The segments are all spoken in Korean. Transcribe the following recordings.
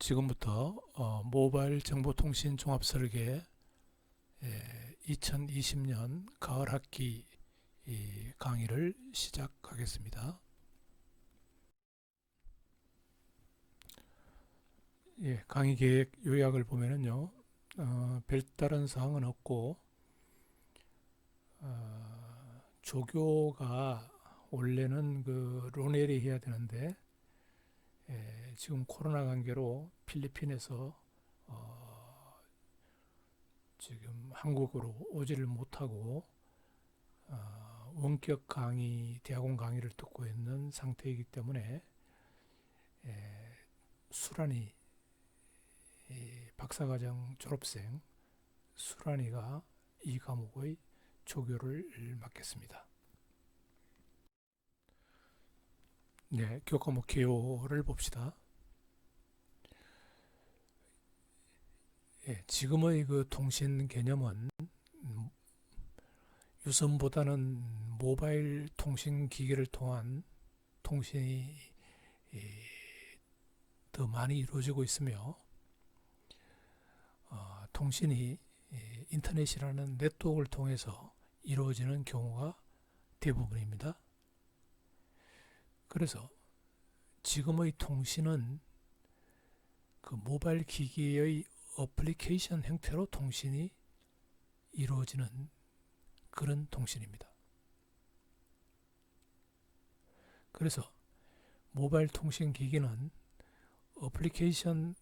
지금부터 모바일 정보통신 종합설계 2020년 가을 학기 강의를 시작하겠습니다. 강의 계획 요약을 보면은요, 별다른 사항은 없고, 조교가 원래는 로넬이 해야 되는데, 지금 코로나 관계로 필리핀에서 지금 한국으로 오지를 못하고 원격 강의, 대학원 강의를 듣고 있는 상태이기 때문에 수란이 박사과정 졸업생 수란이가 이 과목의 조교를 맡겠습니다. 네, 교과목 개요를 봅시다. 지금의 통신 개념은 유선보다는 모바일 통신 기기를 통한 통신이 더 많이 이루어지고 있으며, 통신이 인터넷이라는 네트워크를 통해서 이루어지는 경우가 대부분입니다. 그래서 지금의 통신은 모바일 기기의 어플리케이션 형태로 통신이 이루어지는 그런 통신입니다. 그래서 모바일 통신 기기는 어플리케이션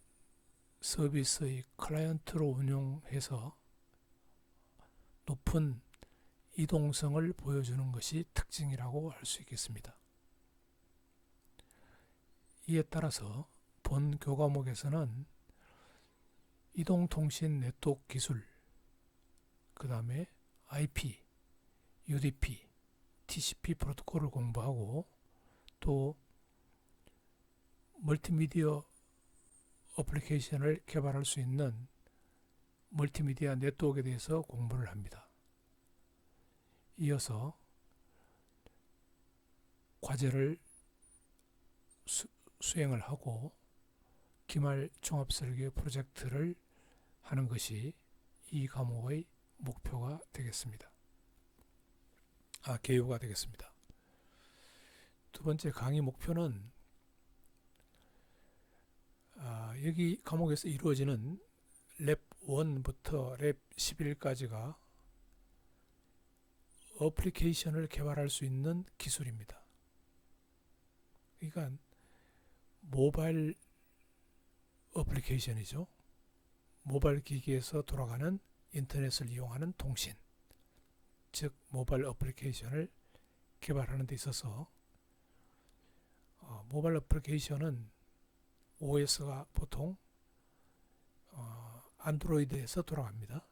서비스의 클라이언트로 운용해서 높은 이동성을 보여주는 것이 특징이라고 할 수 있겠습니다. 이에 따라서 본 교과목에서는 이동통신 네트워크 기술, 그 다음에 IP, UDP, TCP 프로토콜을 공부하고, 또 멀티미디어 어플리케이션을 개발할 수 있는 멀티미디어 네트워크에 대해서 공부를 합니다. 이어서 과제를 수행을 하고 기말 종합설계 프로젝트를 하는 것이 이 과목의 목표가 되겠습니다. 개요가 되겠습니다. 두 번째 강의 목표는 여기 과목에서 이루어지는 랩 1부터 랩 11까지가 어플리케이션을 개발할 수 있는 기술입니다. 그러니까 모바일 어플리케이션이죠. 모바일 기기에서 돌아가는 인터넷을 이용하는 통신, 즉 모바일 어플리케이션을 개발하는 데 있어서 모바일 어플리케이션은 OS가 보통 안드로이드에서 돌아갑니다.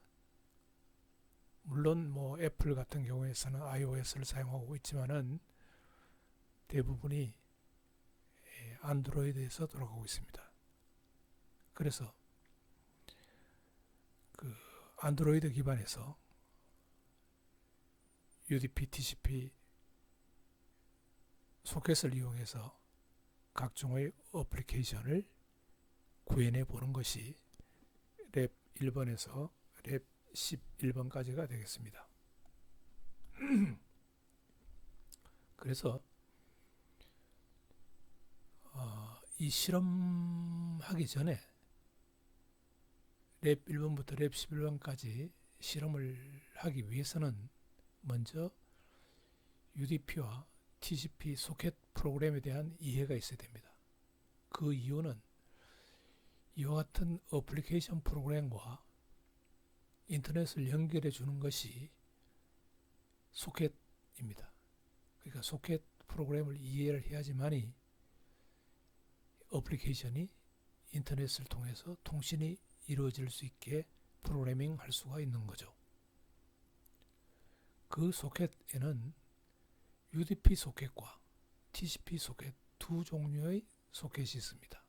물론 애플 같은 경우에서는 iOS를 사용하고 있지만은 대부분이 안드로이드에서 돌아가고 있습니다. 그래서 안드로이드 기반에서 UDP, TCP 소켓을 이용해서 각종의 어플리케이션을 구현해 보는 것이 랩 1번에서 랩 11번까지가 되겠습니다. 그래서 이 실험하기 전에 랩 1번부터 랩 11번까지 실험을 하기 위해서는 먼저 UDP와 TCP 소켓 프로그램에 대한 이해가 있어야 됩니다. 그 이유는 이와 같은 어플리케이션 프로그램과 인터넷을 연결해 주는 것이 소켓입니다. 그러니까 소켓 프로그램을 이해를 해야지만이 어플리케이션이 인터넷을 통해서 통신이 이루어질 수 있게 프로그래밍 할 수가 있는 거죠. 그 소켓에는 UDP 소켓과 TCP 소켓 두 종류의 소켓이 있습니다.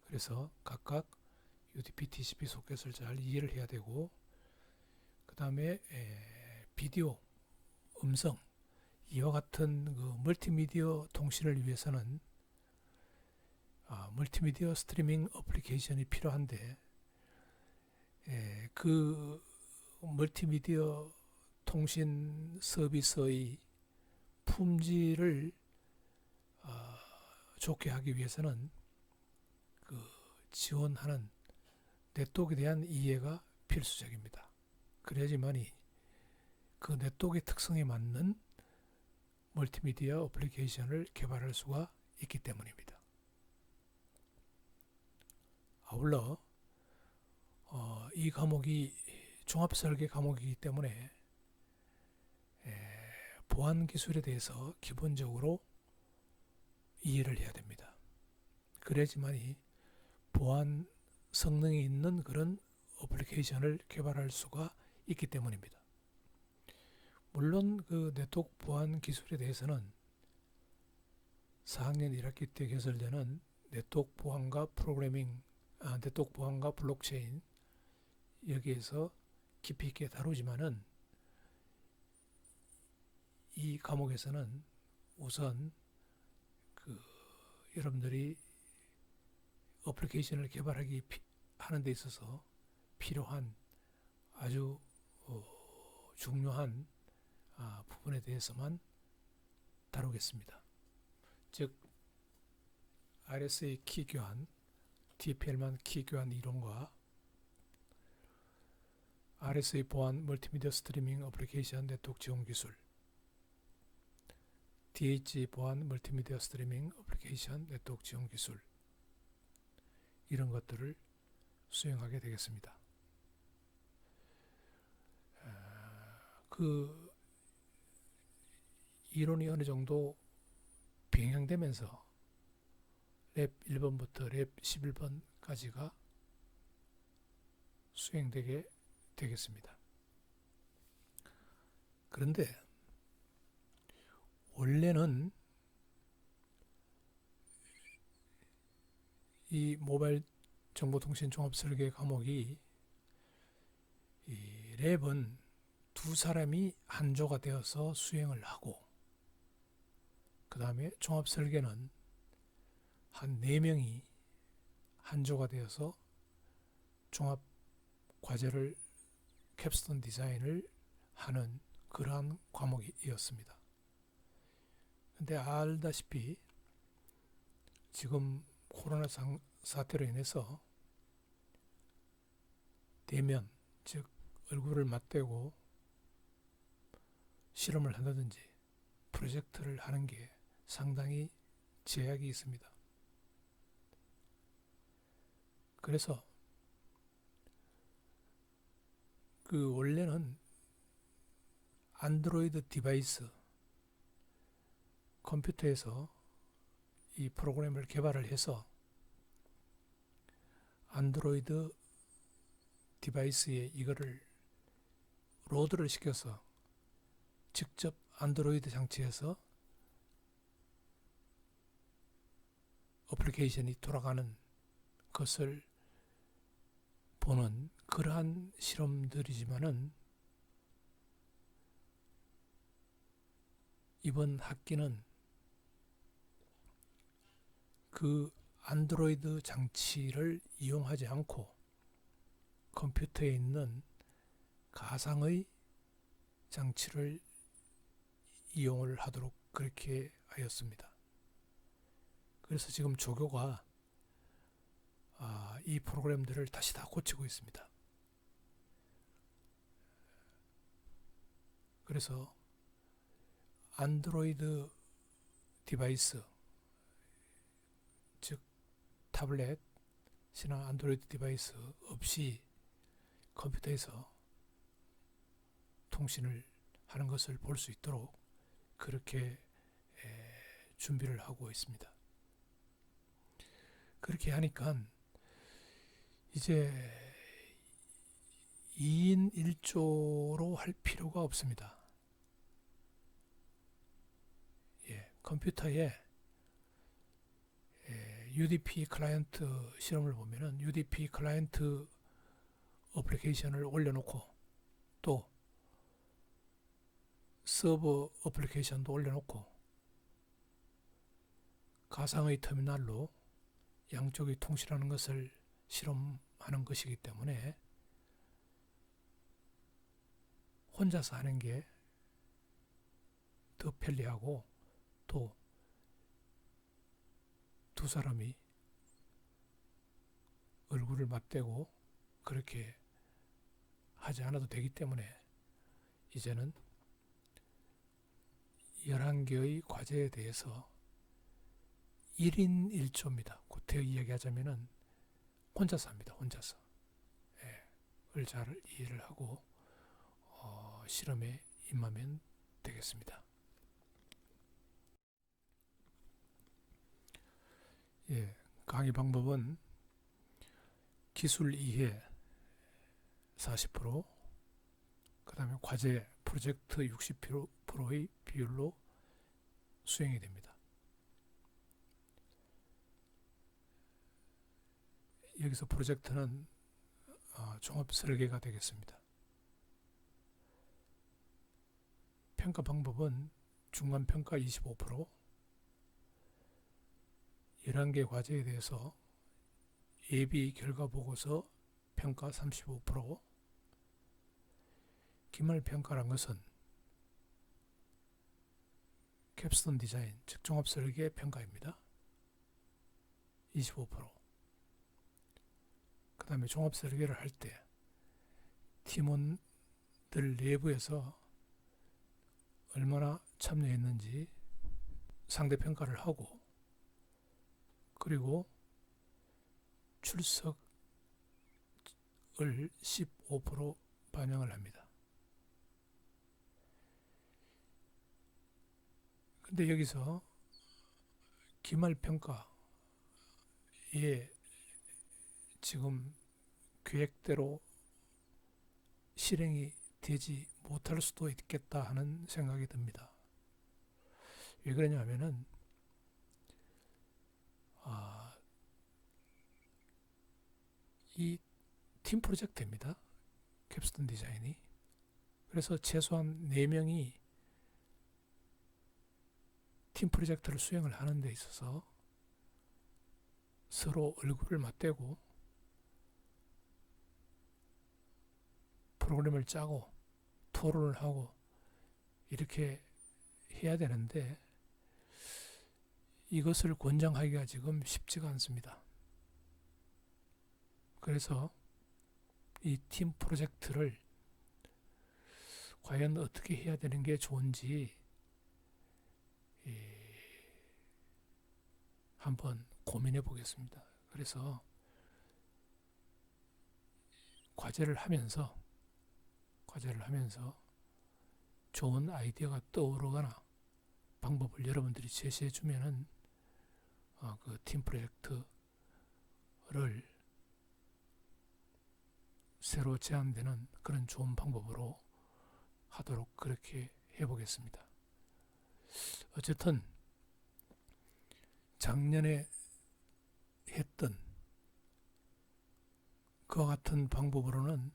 그래서 각각 UDP, TCP 소켓을 잘 이해를 해야 되고, 그 다음에 비디오, 음성, 이와 같은 멀티미디어 통신을 위해서는 멀티미디어 스트리밍 어플리케이션이 필요한데 그 멀티미디어 통신 서비스의 품질을 좋게 하기 위해서는 그 지원하는 네트워크에 대한 이해가 필수적입니다. 그래야지만이 그 네트워크의 특성에 맞는 멀티미디어 어플리케이션을 개발할 수가 있기 때문입니다. 아울러 이 과목이 종합설계 과목이기 때문에 보안 기술에 대해서 기본적으로 이해를 해야 됩니다. 그래야지만이 보안 성능이 있는 그런 어플리케이션을 개발할 수가 있기 때문입니다. 물론 그 네트워크 보안 기술에 대해서는 4학년 1학기 때 개설되는 네트워크 보안과 프로그래밍, 네트워크 보안과 블록체인 여기에서 깊이 있게 다루지만은 이 과목에서는 우선 그 여러분들이 어플리케이션을 개발하기 하는 데 있어서 필요한 아주 중요한 부분에 대해서만 다루겠습니다. 즉 RSA 키 교환, DPL만 키 교환 이론과 RSA 보안 멀티미디어 스트리밍 어플리케이션 네트워크 지원 기술, DH 보안 멀티미디어 스트리밍 어플리케이션 네트워크 지원 기술 이런 것들을 수행하게 되겠습니다. 그 이론이 어느 정도 병행되면서 랩 1번부터 랩 11번까지가 수행되게 되겠습니다. 그런데 원래는 이 모바일 정보통신 종합설계 과목이 이 랩은 두 사람이 한 조가 되어서 수행을 하고 그 다음에 종합설계는 한 4명이 한 조가 되어서 종합 과제를 캡스톤 디자인을 하는 그러한 과목이었습니다. 근데 알다시피 지금 코로나 사태로 인해서 대면, 즉 얼굴을 맞대고 실험을 한다든지 프로젝트를 하는 게 상당히 제약이 있습니다. 그래서 그 원래는 안드로이드 디바이스 컴퓨터에서 이 프로그램을 개발을 해서 안드로이드 디바이스에 이거를 로드를 시켜서 직접 안드로이드 장치에서 어플리케이션이 돌아가는 것을 보는 그러한 실험들이지만은 이번 학기는 그 안드로이드 장치를 이용하지 않고 컴퓨터에 있는 가상의 장치를 이용을 하도록 그렇게 하였습니다. 그래서 지금 조교가 이 프로그램들을 다시 다 고치고 있습니다. 그래서 안드로이드 디바이스, 즉 타블렛이나 안드로이드 디바이스 없이 컴퓨터에서 통신을 하는 것을 볼 수 있도록 그렇게 준비를 하고 있습니다. 그렇게 하니까 이제 2인 1조로 할 필요가 없습니다. 컴퓨터에 UDP 클라이언트 실험을 보면은 UDP 클라이언트 어플리케이션을 올려놓고 또 서버 어플리케이션도 올려놓고 가상의 터미널로 양쪽이 통실하는 것을 실험하는 것이기 때문에 혼자서 하는 게 더 편리하고, 또 두 사람이 얼굴을 맞대고 그렇게 하지 않아도 되기 때문에 이제는 11개의 과제에 대해서 1인 1조입니다. 구태여 이야기하자면은 혼자서 합니다. 혼자서. 예, 그걸 잘 이해를 하고 실험에 임하면 되겠습니다. 예, 강의 방법은 기술 이해 40%, 그 다음에 과제 프로젝트 60%의 비율로 수행이 됩니다. 여기서 프로젝트는 종합 설계가 되겠습니다. 평가 방법은 중간평가 25%, 11개 과제에 대해서 예비 결과 보고서 평가 35%, 기말 평가란 것은 캡스톤 디자인, 즉 종합 설계 평가입니다. 25%. 그 다음에 종합 설계를 할 때 팀원들 내부에서 얼마나 참여했는지 상대 평가를 하고, 그리고 출석을 15% 반영을 합니다. 근데 여기서 기말평가에 지금 계획대로 실행이 되지 못할 수도 있겠다 하는 생각이 듭니다. 왜 그러냐 하면은 이 팀 프로젝트입니다. 캡스톤 디자인이. 그래서 최소한 4명이 팀 프로젝트를 수행을 하는 데 있어서 서로 얼굴을 맞대고 프로그램을 짜고 토론을 하고 이렇게 해야 되는데, 이것을 권장하기가 지금 쉽지가 않습니다. 그래서 이 팀 프로젝트를 과연 어떻게 해야 되는 게 좋은지 한번 고민해 보겠습니다. 그래서 과제를 하면서 좋은 아이디어가 떠오르거나 방법을 여러분들이 제시해 주면은 그 팀 프로젝트를 새로 제안되는 그런 좋은 방법으로 하도록 그렇게 해보겠습니다. 어쨌든 작년에 했던 그와 같은 방법으로는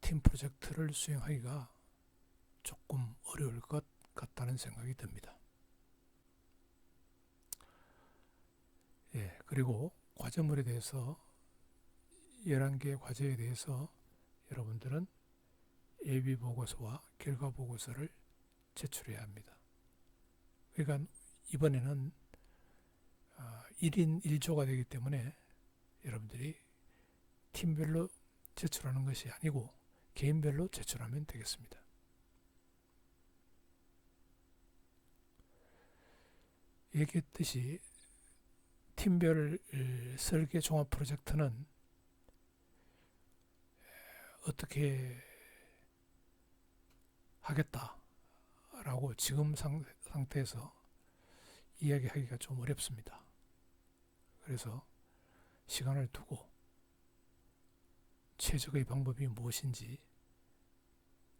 팀 프로젝트를 수행하기가 조금 어려울 것 같다는 생각이 듭니다. 예, 그리고 과제물에 대해서 11개 과제에 대해서 여러분들은 예비 보고서와 결과 보고서를 제출해야 합니다. 그러니까 이번에는 1인 1조가 되기 때문에 여러분들이 팀별로 제출하는 것이 아니고 개인별로 제출하면 되겠습니다. 얘기했듯이 팀별 설계 종합 프로젝트는 어떻게 하겠다라고 지금 상태에서 이야기하기가 좀 어렵습니다. 그래서 시간을 두고 최적의 방법이 무엇인지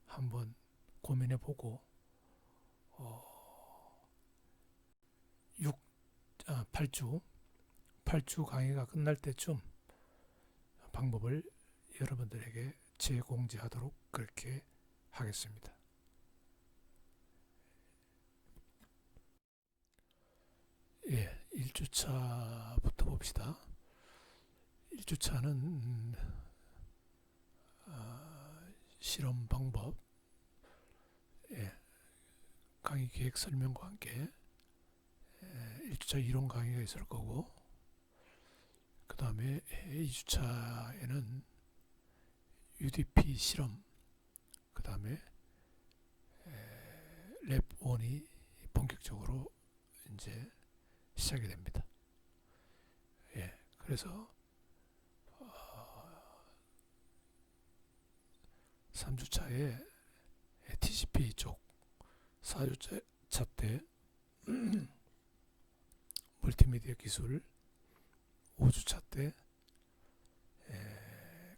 한번 고민해보고 8주 강의가 끝날 때쯤 방법을 여러분들에게 재공지하도록 그렇게 하겠습니다. 예, 1주차부터 봅시다. 1주차는 실험 방법, 강의 계획 설명과 함께 1주차 이론 강의가 있을 거고, 그 다음에 2주차에는 UDP 실험, 그 다음에 랩 1이 본격적으로 이제 시작이 됩니다. 그래서 3주차에 TCP 쪽, 4주차 때 멀티미디어 기술, 5주차 때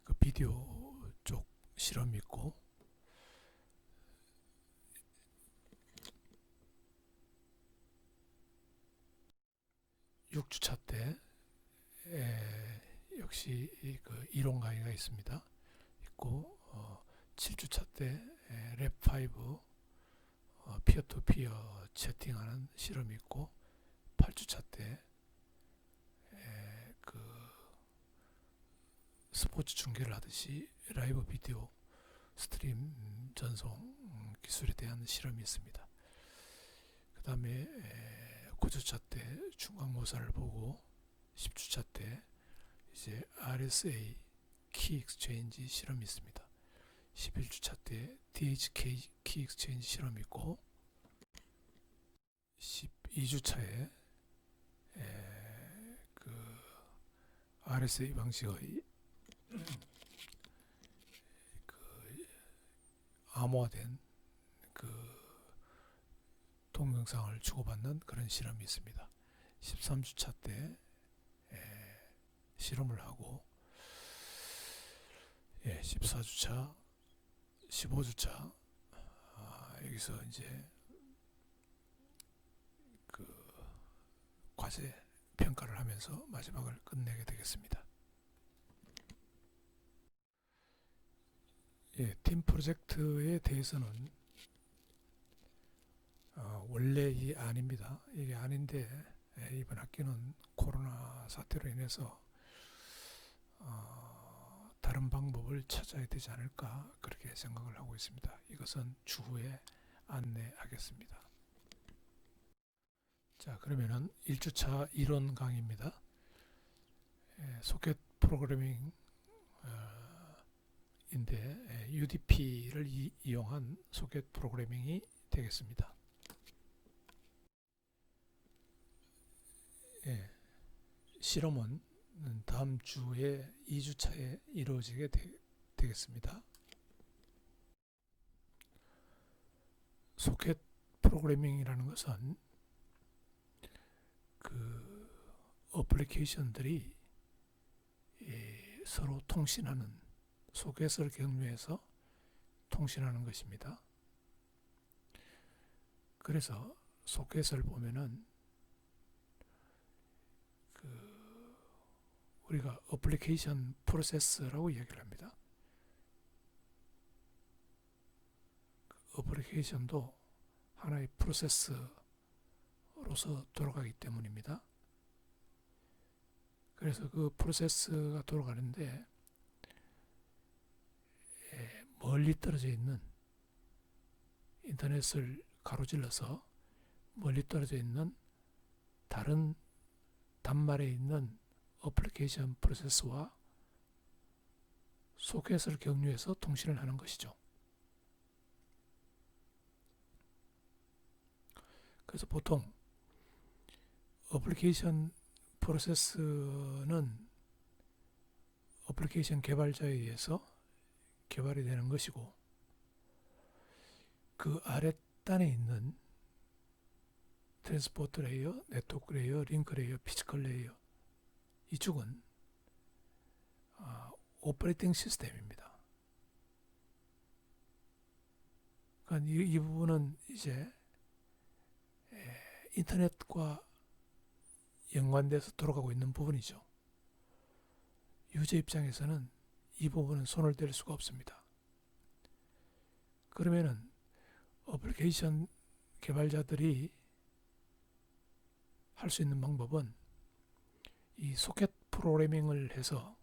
그 비디오 쪽 실험이 있고, 6주차 때 역시 그 이론 강의가 있습니다. 있고, 7주차 때 랩5 피어 투 피어 채팅하는 실험이 있고, 8주차 때 그 스포츠 중계를 하듯이 라이브 비디오 스트림 전송 기술에 대한 실험이 있습니다. 그 다음에 9주차 때 중간고사를 보고, 10주차 때 이제 RSA 키 익스체인지 실험이 있습니다. 11주차 때 DHK 키 익스체인지 실험이 있고, 12주차에 그 RSA 방식의 그 암호화된 그 동영상을 주고받는 그런 실험이 있습니다. 13주차 때 실험을 하고, 14주차, 15주차 여기서 이제 그 과제 평가를 하면서 마지막을 끝내게 되겠습니다. 팀 프로젝트에 대해서는 원래 이 아닙니다. 이게 아닌데 이번 학기는 코로나 사태로 인해서 다른 방법을 찾아야 되지 않을까 그렇게 생각을 하고 있습니다. 이것은 추후에 안내하겠습니다. 자, 그러면은 1주차 이론 강의입니다. 소켓 프로그래밍 인데 UDP를 이용한 소켓 프로그래밍이 되겠습니다. 실험은 다음 주에 2주차에 이루어지게 되겠습니다. 소켓 프로그래밍이라는 것은 그 어플리케이션들이 서로 통신하는, 소켓을 경유해서 통신하는 것입니다. 그래서 소켓을 보면은 우리가 어플리케이션 프로세스라고 이야기를 합니다. 어플리케이션도 하나의 프로세스로서 돌아가기 때문입니다. 그래서 그 프로세스가 돌아가는데 멀리 떨어져 있는, 인터넷을 가로질러서 멀리 떨어져 있는 다른 단말에 있는 어플리케이션 프로세스와 소켓을 경유해서 통신을 하는 것이죠. 그래서 보통 어플리케이션 프로세스는 어플리케이션 개발자에 의해서 개발이 되는 것이고, 그 아랫단에 있는 트랜스포트 레이어, 네트워크 레이어, 링크 레이어, 피지컬 레이어, 이쪽은 오퍼레이팅 시스템입니다. 그러니까 이 부분은 이제 인터넷과 연관돼서 돌아가고 있는 부분이죠. 유저 입장에서는 이 부분은 손을 댈 수가 없습니다. 그러면은 어플리케이션 개발자들이 할 수 있는 방법은 이 소켓 프로그래밍을 해서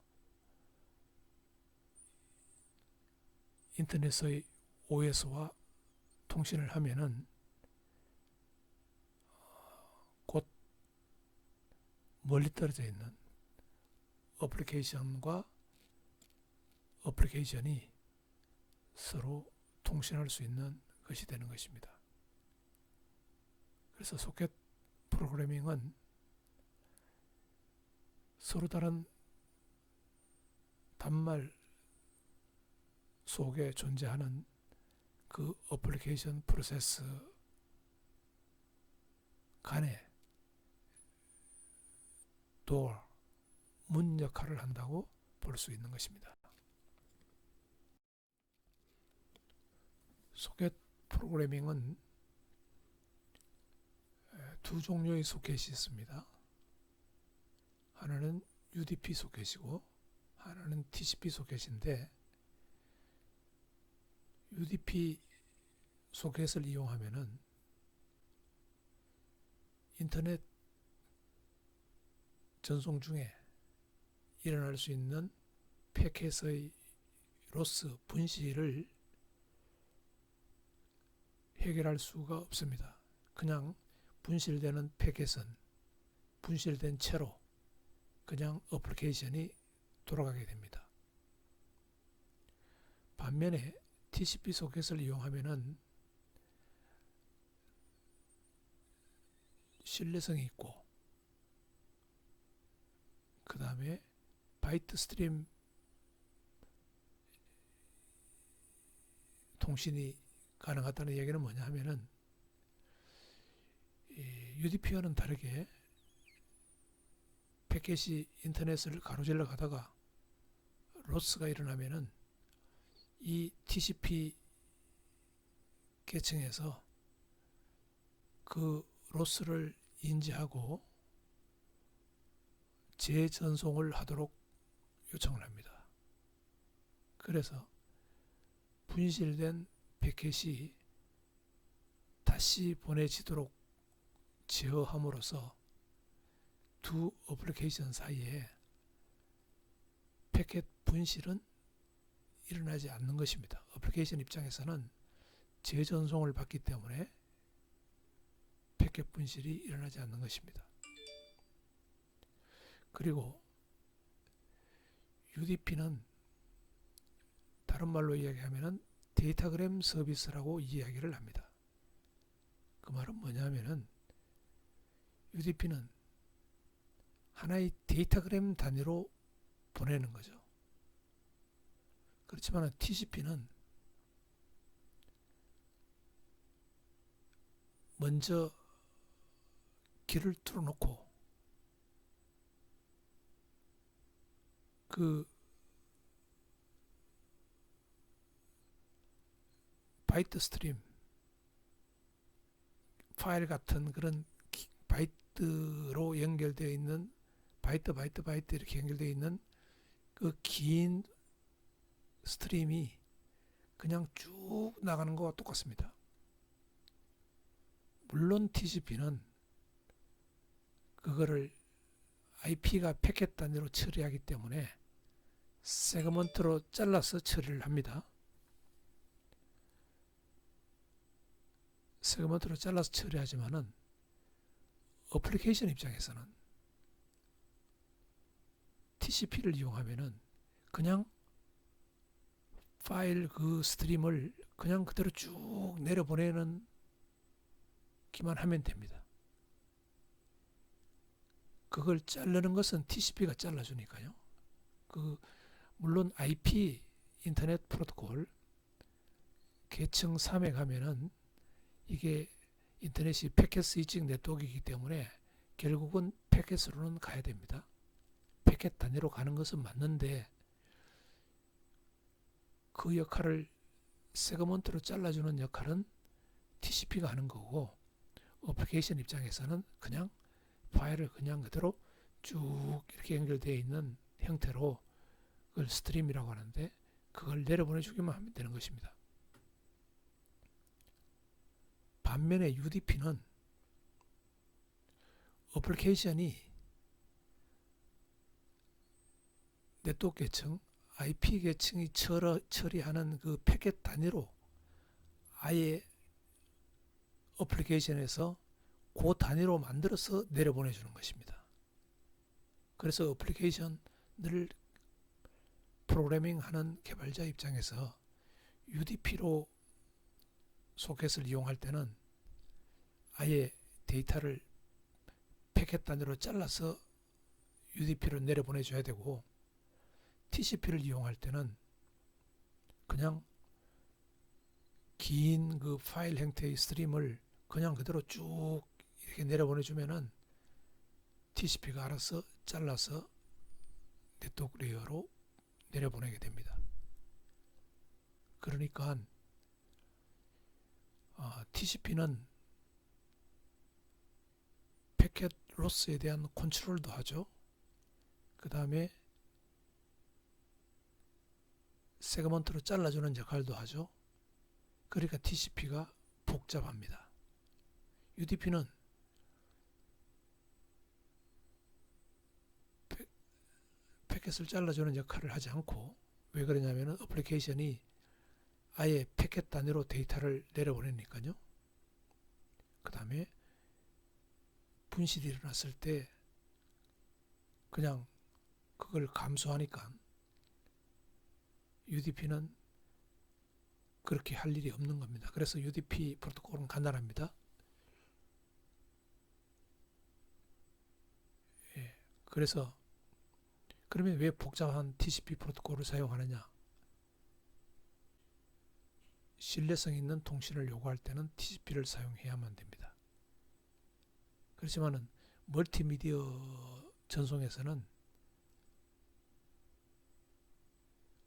인터넷의 OS와 통신을 하면은 곧 멀리 떨어져 있는 어플리케이션과 어플리케이션이 서로 통신할 수 있는 것이 되는 것입니다. 그래서 소켓 프로그래밍은 서로 다른 단말 속에 존재하는 그 어플리케이션 프로세스 간에 door, 문 역할을 한다고 볼 수 있는 것입니다. 소켓 프로그래밍은 두 종류의 소켓이 있습니다. 하나는 UDP 소켓이고 하나는 TCP 소켓인데, UDP 소켓을 이용하면은 인터넷 전송 중에 일어날 수 있는 패킷의 로스, 분실을 해결할 수가 없습니다. 그냥 분실되는 패킷은 분실된 채로 그냥 어플리케이션이 돌아가게 됩니다. 반면에 TCP 소켓을 이용하면은 신뢰성이 있고, 그 다음에 바이트 스트림 통신이 가능하다는 얘기는 뭐냐 하면은, UDP와는 다르게 패킷이 인터넷을 가로질러 가다가 로스가 일어나면은 이 TCP 계층에서 그 로스를 인지하고 재전송을 하도록 요청을 합니다. 그래서 분실된 패킷이 다시 보내지도록 제어함으로써 두 어플리케이션 사이에 패킷 분실은 일어나지 않는 것입니다. 어플리케이션 입장에서는 재전송을 받기 때문에 패킷 분실이 일어나지 않는 것입니다. 그리고 UDP는 다른 말로 이야기하면 데이터그램 서비스라고 이야기를 합니다. 그 말은 뭐냐면은 UDP는 하나의 데이터그램 단위로 보내는 거죠. 그렇지만 TCP는 먼저 길을 뚫어놓고 그 바이트 스트림 파일 같은 그런 바이트로 연결되어 있는 바이트 이렇게 연결되어 있는 그 긴 스트림이 그냥 쭉 나가는 것과 똑같습니다. 물론 TCP는 그거를 IP가 패킷 단위로 처리하기 때문에 세그먼트로 잘라서 처리를 합니다. 세그먼트로 잘라서 처리하지만은 어플리케이션 입장에서는 TCP를 이용하면은 그냥 파일 그 스트림을 그냥 그대로 쭉 내려보내는 기만 하면 됩니다. 그걸 자르는 것은 TCP가 잘라주니까요. 물론 IP 인터넷 프로토콜 계층 3에 가면은 이게 인터넷이 패킷 스위칭 네트워크이기 때문에 결국은 패킷으로는 가야 됩니다. 패킷 단위로 가는 것은 맞는데 그 역할을 세그먼트로 잘라주는 역할은 TCP가 하는 거고, 어플리케이션 입장에서는 그냥 파일을 그냥 그대로 쭉 이렇게 연결되어 있는 형태로 그걸 스트림이라고 하는데 그걸 내려보내주기만 하면 되는 것입니다. 반면에 UDP는 어플리케이션이 네트워크 계층, IP 계층이 처리하는 그 패켓 단위로 아예 어플리케이션에서 그 단위로 만들어서 내려보내주는 것입니다. 그래서 어플리케이션을 프로그래밍하는 개발자 입장에서 UDP로 소켓을 이용할 때는 아예 데이터를 패켓 단위로 잘라서 UDP로 내려보내줘야 되고, TCP를 이용할 때는 그냥 긴 그 파일 형태의 스트림을 그냥 그대로 쭉 이렇게 내려보내주면은 TCP가 알아서 잘라서 네트워크 레이어로 내려보내게 됩니다. 그러니까 TCP는 패켓 로스에 대한 컨트롤도 하죠. 그 다음에 세그먼트로 잘라주는 역할도 하죠. 그러니까 TCP가 복잡합니다. UDP는 패켓을 잘라주는 역할을 하지 않고, 왜 그러냐면 어플리케이션이 아예 패켓 단위로 데이터를 내려보내니까요. 그 다음에 분실이 일어났을 때 그냥 그걸 감수하니까 UDP는 그렇게 할 일이 없는 겁니다. 그래서 UDP 프로토콜은 간단합니다. 예, 그래서 그러면 왜 복잡한 TCP 프로토콜을 사용하느냐? 신뢰성 있는 통신을 요구할 때는 TCP를 사용해야만 됩니다. 그렇지만은 멀티미디어 전송에서는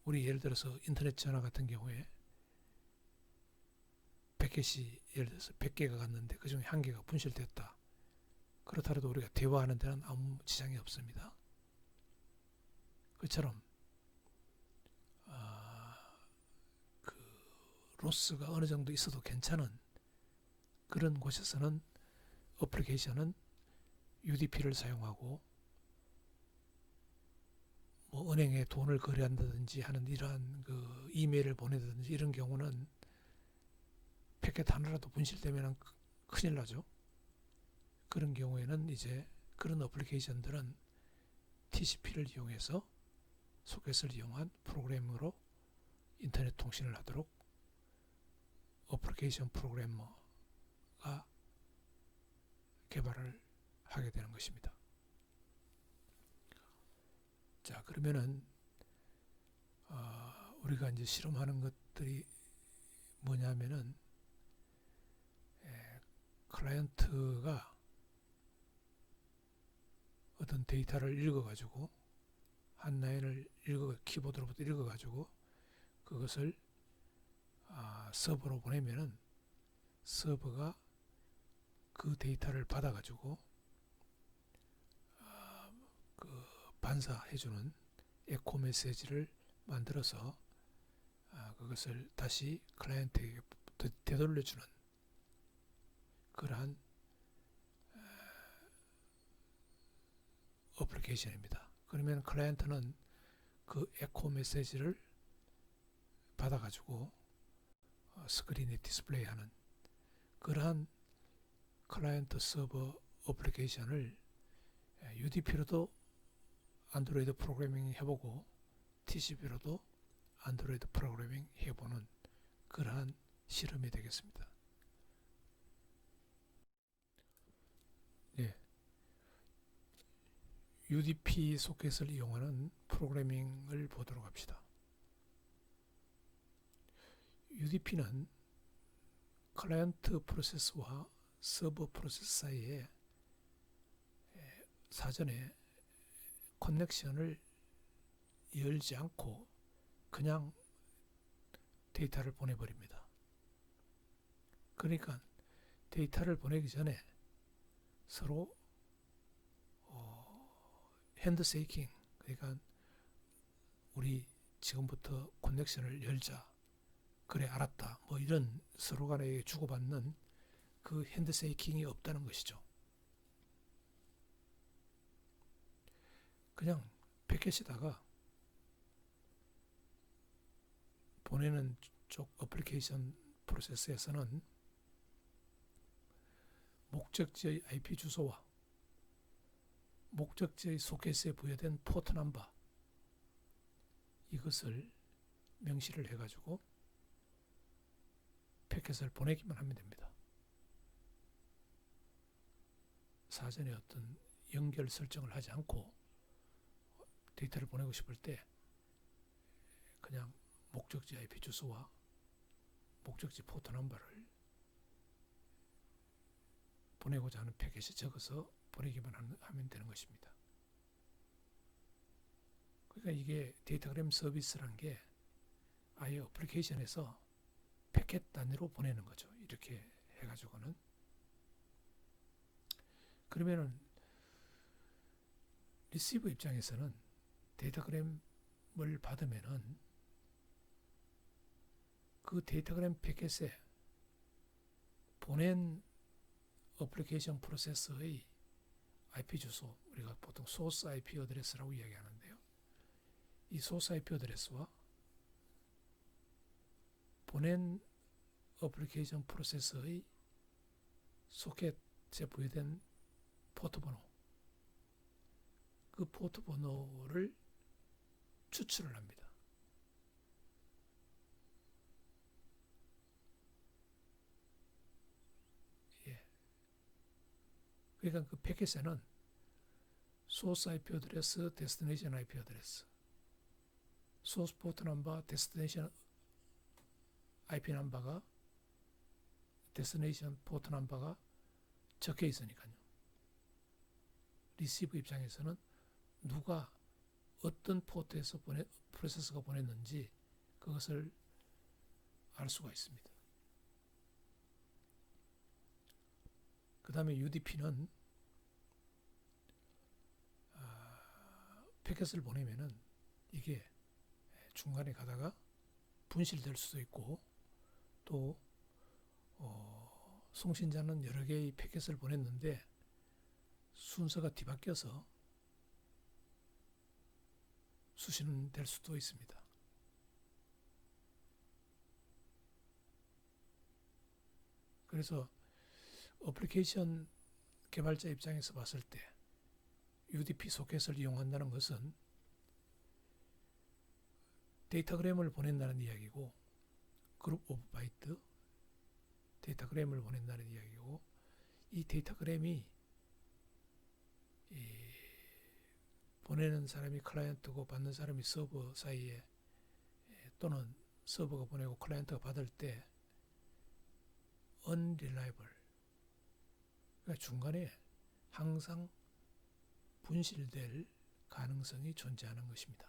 우리 예를 들어서 인터넷 전화 같은 경우에 패켓이 예를 들어서 100개가 갔는데 그 중에 1개가 분실됐다. 그렇더라도 우리가 대화하는 데는 아무 지장이 없습니다. 그처럼 그 로스가 어느 정도 있어도 괜찮은 그런 곳에서는 어플리케이션은 UDP를 사용하고, 뭐 은행에 돈을 거래한다든지 하는 이러한 그 이메일을 보내든지 이런 경우는 패켓 하나라도 분실되면 큰일 나죠. 그런 경우에는 이제 그런 어플리케이션들은 TCP를 이용해서 소켓을 이용한 프로그래머로 인터넷 통신을 하도록 어플리케이션 프로그래머가 개발을 하게 되는 것입니다. 자, 그러면은 우리가 이제 실험하는 것들이 뭐냐면은 클라이언트가 어떤 데이터를 읽어가지고 한 라인을 키보드로부터 읽어가지고 그것을 서버로 보내면은 서버가 그 데이터를 받아가지고 그 반사해주는 에코 메시지를 만들어서 그것을 다시 클라이언트에게 되돌려주는 그러한 어플리케이션입니다. 그러면 클라이언트는 그 에코 메시지를 받아가지고 스크린에 디스플레이하는 그러한 클라이언트 서버 어플리케이션을 UDP로도 안드로이드 프로그래밍 해보고 TCP로도 안드로이드 프로그래밍 해보는 그러한 실험이 되겠습니다. 네. UDP 소켓을 이용하는 프로그래밍을 보도록 합시다. UDP는 클라이언트 프로세스와 서버 프로세스 사이에 사전에 커넥션을 열지 않고 그냥 데이터를 보내버립니다. 그러니까 데이터를 보내기 전에 서로 핸드세이킹, 그러니까 우리 지금부터 커넥션을 열자, 그래 알았다, 뭐 이런 서로 간에 주고받는 그 핸드세이킹이 없다는 것이죠. 그냥 패켓에다가 보내는 쪽 어플리케이션 프로세스에서는 목적지의 IP 주소와 목적지의 소켓에 부여된 포트 넘버, 이것을 명시를 해가지고 패킷을 보내기만 하면 됩니다. 사전에 어떤 연결 설정을 하지 않고 데이터를 보내고 싶을 때 그냥 목적지 IP 주소와 목적지 포트 넘버를 보내고자 하는 패킷에 적어서 보내기만 하면 되는 것입니다. 그러니까 이게 데이터그램 서비스란 게 아예 어플리케이션에서 패킷 단위로 보내는 거죠. 이렇게 해가지고는. 그러면은 리시버 입장에서는 데이터그램을 받으면은 그 데이터그램 패킷에 보낸 어플리케이션 프로세서의 IP 주소, 우리가 보통 소스 IP 어드레스라고 이야기하는데요. 이 소스 IP 어드레스와 보낸 어플리케이션 프로세서의 소켓에 부여된 포트 번호, 그 포트 번호를 추출을 합니다. 예. 그러니까 그 패킷에는 소스 IP 어드레스, 데스티네이션 IP 어드레스, 소스 포트 넘버, 데스티네이션 IP 넘버가, 데스티네이션 포트 넘버가 적혀 있으니까요. 리시버 입장에서는 누가 어떤 포트에서 프로세서가 보냈는지 그것을 알 수가 있습니다. 그 다음에 UDP는 패킷을 보내면은 이게 중간에 가다가 분실될 수도 있고, 또 송신자는 여러 개의 패킷을 보냈는데 순서가 뒤바뀌어서 수신될 수도 있습니다. 그래서 어플리케이션 개발자 입장에서 봤을 때 UDP 소켓을 이용한다는 것은 데이터그램을 보낸다는 이야기고, 그룹 오브 바이트 데이터그램을 보낸다는 이야기고, 이 데이터그램이 보내는 사람이 클라이언트고 받는 사람이 서버 사이에, 또는 서버가 보내고 클라이언트가 받을 때 unreliable, 그러니까 중간에 항상 분실될 가능성이 존재하는 것입니다.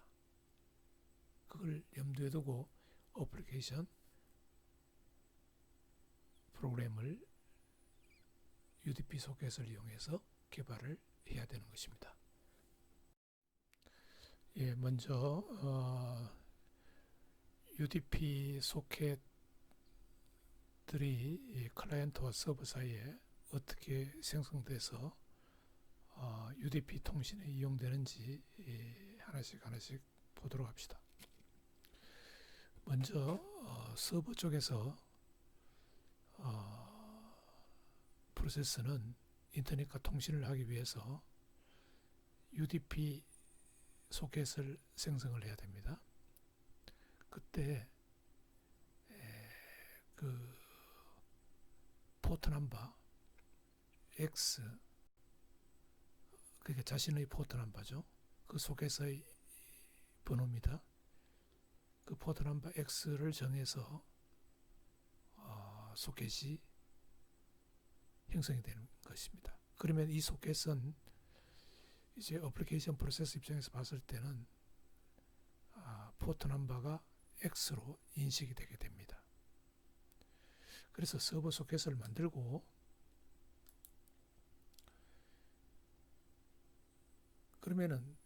그걸 염두에 두고 어플리케이션 프로그램을 UDP 소켓을 이용해서 개발을 해야 되는 것입니다. 예, 먼저 UDP 소켓들이 클라이언트와 서버 사이에 어떻게 생성돼서 UDP 통신에 이용되는지 하나씩 보도록 합시다. 먼저 서버 쪽에서 프로세스는 인터넷과 통신을 하기 위해서 UDP 소켓을 생성을 해야 됩니다. 그때 그 포트 넘버 X, 그게 자신의 포트 넘버죠. 그 소켓의 번호입니다. 그 포트 넘버 X를 정해서 소켓이 형성이 되는 것입니다. 그러면 이 소켓은 이제 어플리케이션 프로세스 입장에서 봤을 때는 포트 넘버가 X로 인식이 되게 됩니다. 그래서 서버 소켓을 만들고, 그러면은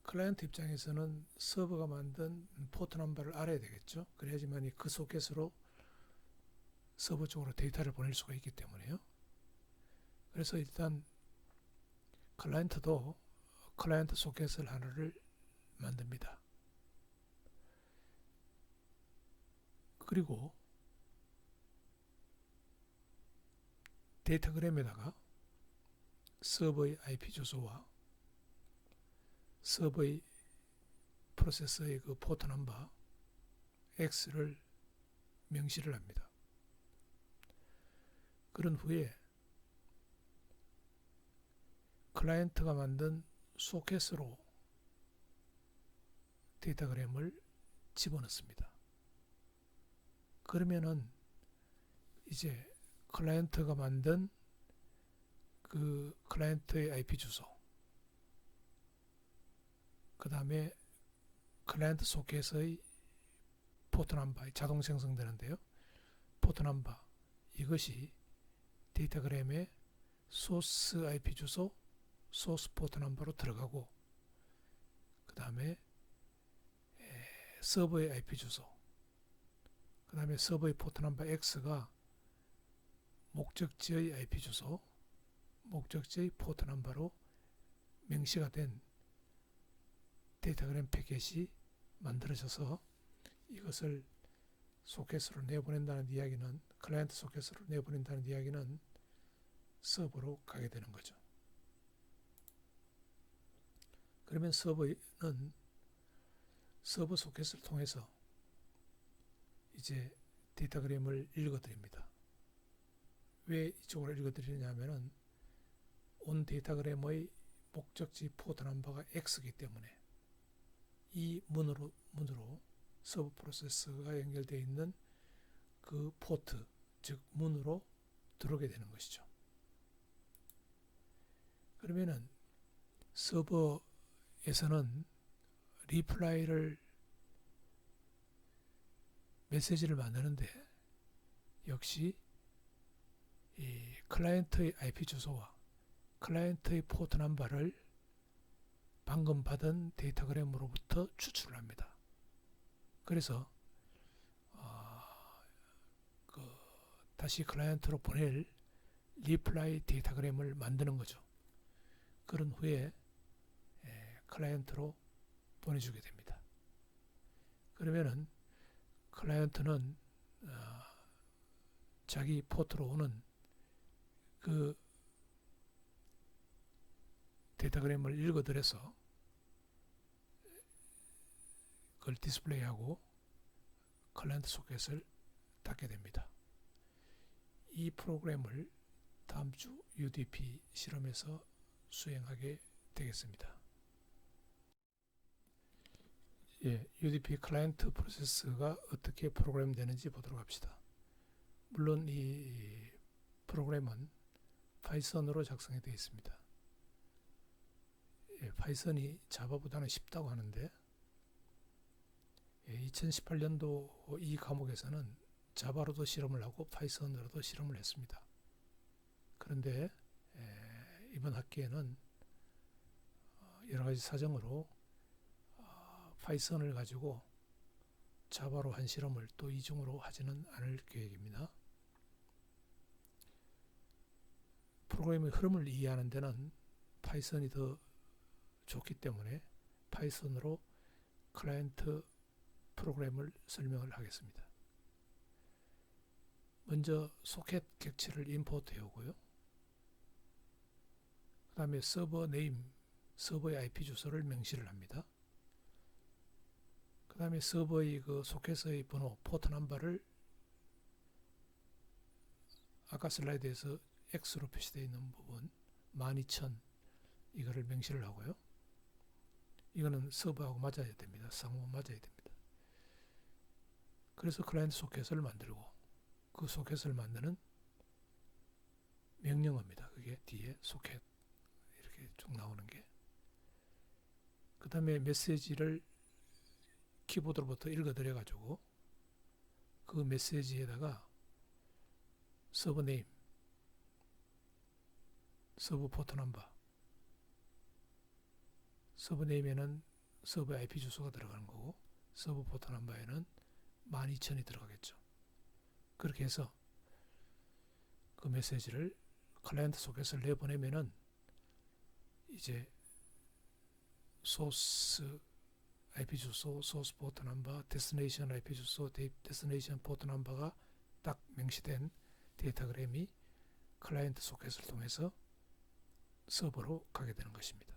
클라이언트 입장에서는 서버가 만든 포트 넘버를 알아야 되겠죠. 그래야지만 그 소켓으로 서버 쪽으로 데이터를 보낼 수가 있기 때문에요. 그래서 일단 클라이언트도 클라이언트 소켓을 하나를 만듭니다. 그리고 데이터그램에다가 서버의 IP 주소와 서버의 프로세서의 그 포트 넘버 X를 명시를 합니다. 그런 후에 클라이언트가 만든 소켓으로 데이터그램을 집어넣습니다. 그러면은 이제 클라이언트가 만든 그 클라이언트의 IP 주소, 그 다음에 클라이언트 소켓의 포트 넘버 자동 생성되는데요. 포트 넘버 이것이 데이터그램의 소스 IP 주소, 소스 포트 넘버로 들어가고, 그 다음에 서버의 IP 주소, 그 다음에 서버의 포트 넘버 X가 목적지의 IP 주소, 목적지의 포트 넘버로 명시가 된 데이터그램 패킷이 만들어져서 이것을 소켓으로 내보낸다는 이야기는, 클라이언트 소켓으로 내보낸다는 이야기는 서버로 가게 되는 거죠. 그러면 서버는 서버 소켓을 통해서 이제 데이터그램을 읽어드립니다. 왜 이쪽으로 읽어드리냐 하면은 온 데이터그램의 목적지 포트 넘버가 X이기 때문에 이 문으로 서버 프로세서가 연결되어 있는 그 포트, 즉 문으로 들어오게 되는 것이죠. 그러면은 서버에서는 리플라이를 메시지를 만드는데 역시 이 클라이언트의 IP 주소와 클라이언트의 포트 넘버를 방금 받은 데이터그램으로부터 추출을 합니다. 그래서 다시 클라이언트로 보낼 리플라이 데이터그램을 만드는 거죠. 그런 후에 클라이언트로 보내주게 됩니다. 그러면은 클라이언트는 자기 포트로 오는 그 데이터그램을 읽어들여서 그걸 디스플레이하고 클라이언트 소켓을 닫게 됩니다. 이 프로그램을 다음 주 UDP 실험에서 수행하게 되겠습니다. UDP 클라이언트 프로세스가 어떻게 프로그램 되는지 보도록 합시다. 물론 이 프로그램은 파이썬으로 작성이 되어 있습니다. 파이썬이 자바보다는 쉽다고 하는데 2018년도 이 과목에서는 자바로도 실험을 하고 파이썬으로도 실험을 했습니다. 그런데 이번 학기에는 여러 가지 사정으로 파이썬을 가지고 자바로 한 실험을 또 이중으로 하지는 않을 계획입니다. 프로그램의 흐름을 이해하는 데는 파이썬이 더 좋기 때문에 파이썬으로 클라이언트 프로그램을 설명을 하겠습니다. 먼저 소켓 객체를 임포트 해오고요. 그 다음에 서버 네임, 서버의 IP 주소를 명시를 합니다. 그 다음에 서버의 그 소켓의 번호, 포트 넘버를 아까 슬라이드에서 X로 표시되어 있는 부분 12000 이거를 명시를 하고요. 이거는 서버하고 맞아야 됩니다. 상호 맞아야 됩니다. 그래서 클라이언트 소켓을 만들고 그 소켓을 만드는 명령어입니다. 그게 뒤에 소켓 이렇게 쭉 나오는 게. 그 다음에 메시지를 키보드로부터 읽어드려 가지고 그 메시지에다가 서버 네임, 서버 포트 넘버, 서버 네임에는 서버 IP 주소가 들어가는 거고 서버 포트 넘버에는 12000이 들어가겠죠. 그렇게 해서 그 메시지를 클라이언트 소켓을 내보내면은 이제 소스 IP 주소, 소스 포트 넘버, 데스티네이션 IP 주소, 데스티네이션 포트 넘버가 딱 명시된 데이터그램이 클라이언트 소켓을 통해서 서버로 가게 되는 것입니다.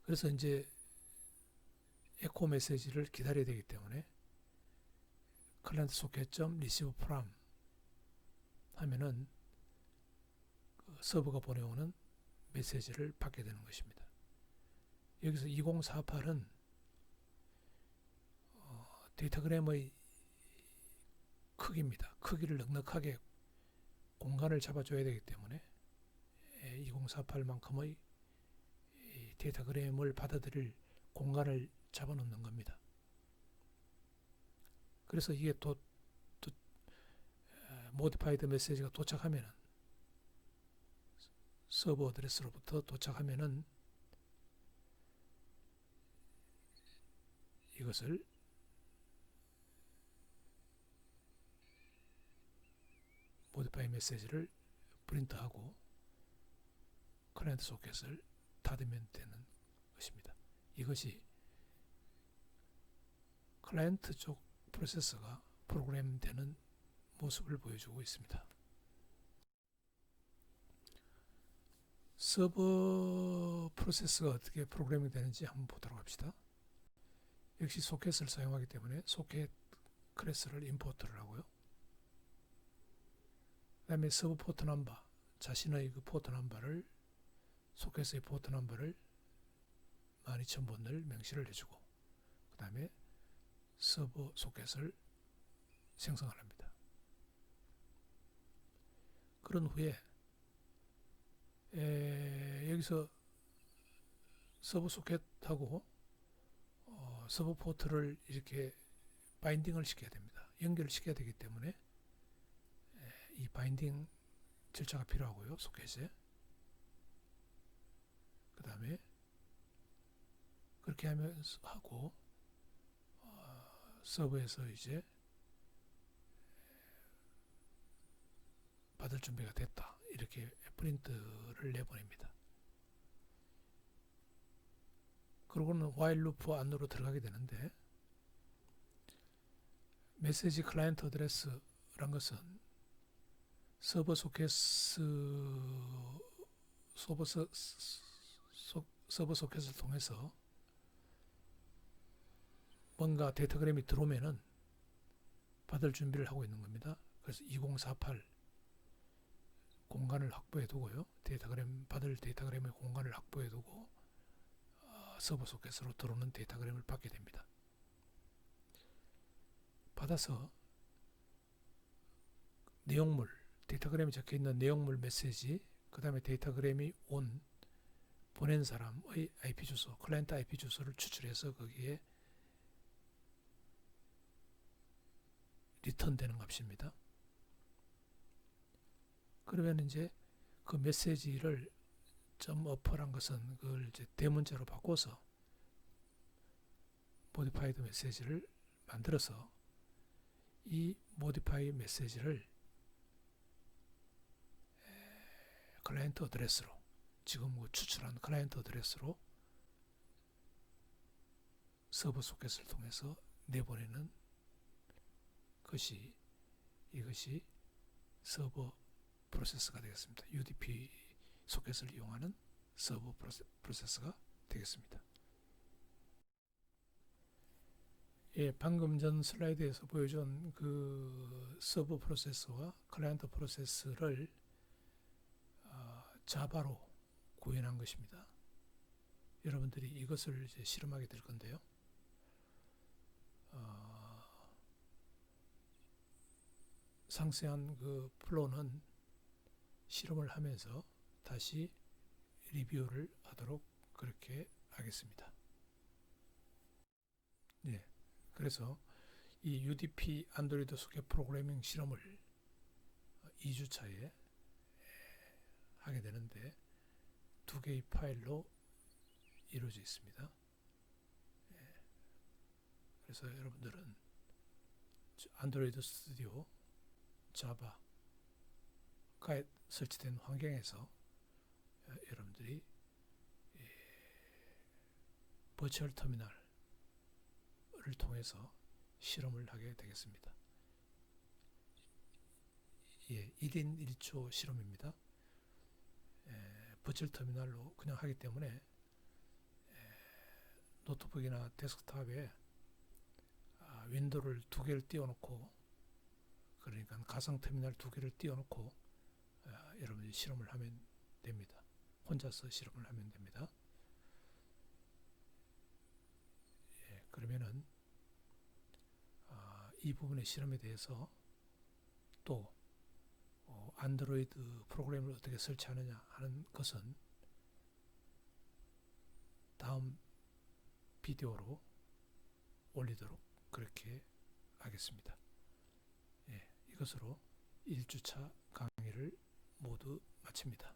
그래서 이제 에코 메시지를 기다려야 되기 때문에 클라이언트 소켓.receive from 하면은 그 서버가 보내오는 메시지를 받게 되는 것입니다. 여기서 2048은 데이터그램의 크기입니다. 크기를 넉넉하게 공간을 잡아줘야 되기 때문에 2048만큼의 데이터그램을 받아들일 공간을 잡아놓는 겁니다. 그래서 이게 또 모디파이드 메시지가 도착하면은 서버 어드레스로부터 도착하면은 이것을 모디파이 메시지를 프린트하고 클라이언트 소켓을 닫으면 되는 것입니다. 이것이 클라이언트 쪽 프로세서가 프로그램되는 모습을 보여주고 있습니다. 서버 프로세서가 어떻게 프로그래밍 되는지 한번 보도록 합시다. 역시 소켓을 사용하기 때문에 소켓 클래스를 임포트를 하고요. 그 다음에 서버 포트 넘버, 자신의 그 포트 넘버를, 소켓의 포트 넘버를 12000번을 명시를 해주고, 그 다음에 서버 소켓을 생성을 합니다. 그런 후에 여기서 서버 소켓하고 서버 포트를 이렇게 바인딩을 시켜야 됩니다. 연결을 시켜야 되기 때문에 이 바인딩 절차가 필요하고요. 소켓에. 그 다음에 그렇게 하고 서버에서 이제 받을 준비가 됐다. 이렇게 프린트를 내보냅니다. 그러고는 while 루프 안으로 들어가게 되는데, 메시지 클라이언트 어드레스란 것은 서버 소켓을 통해서 뭔가 데이터그램이 들어오면은 받을 준비를 하고 있는 겁니다. 그래서 2048 공간을 확보해 두고요. 받을 데이터그램의 공간을 확보해 두고 서버 소켓으로 들어오는 데이터그램을 받게 됩니다. 받아서 내용물, 데이터그램에 적혀있는 내용물 메시지, 그 다음에 데이터그램이 보낸 사람의 IP 주소, 클라이언트 IP 주소를 추출해서 거기에 리턴되는 값입니다. 그러면 이제 그 메시지를 .어퍼란 것은 그걸 이제 대문자로 바꿔서 모디파이드 메시지를 만들어서 이 모디파이 메시지를 클라이언트 어드레스로, 지금 추출한 클라이언트 어드레스로 서버 소켓을 통해서 내보내는 이것이 서버 프로세서가 되겠습니다. UDP 소켓을 이용하는 서버 프로세서가 되겠습니다. 방금 전 슬라이드에서 보여준 그 서버 프로세서와 클라이언트 프로세서를 자바로 구현한 것입니다. 여러분들이 이것을 이제 실험하게 될 건데요. 상세한 그 플로우는 실험을 하면서 다시 리뷰를 하도록 그렇게 하겠습니다. 네, 그래서 이 UDP 안드로이드 소켓 프로그래밍 실험을 2주차에 하게 되는데 2개의 파일로 이루어져 있습니다. 그래서 여러분들은 안드로이드 스튜디오 자바가 설치된 환경에서 여러분들이 버추얼 터미널을 통해서 실험을 하게 되겠습니다. 예, 1인 1조 실험입니다. 버추얼 터미널로 그냥 하기 때문에 노트북이나 데스크탑에 윈도우를 두 개를 띄워놓고, 그러니까 가상 터미널 두 개를 띄워놓고 여러분이 실험을 하면 됩니다. 혼자서 실험을 하면 됩니다. 예, 그러면은 이 부분의 실험에 대해서 또 안드로이드 프로그램을 어떻게 설치하느냐 하는 것은 다음 비디오로 올리도록 그렇게 하겠습니다. 예, 이것으로 1주차 강의를 모두 마칩니다.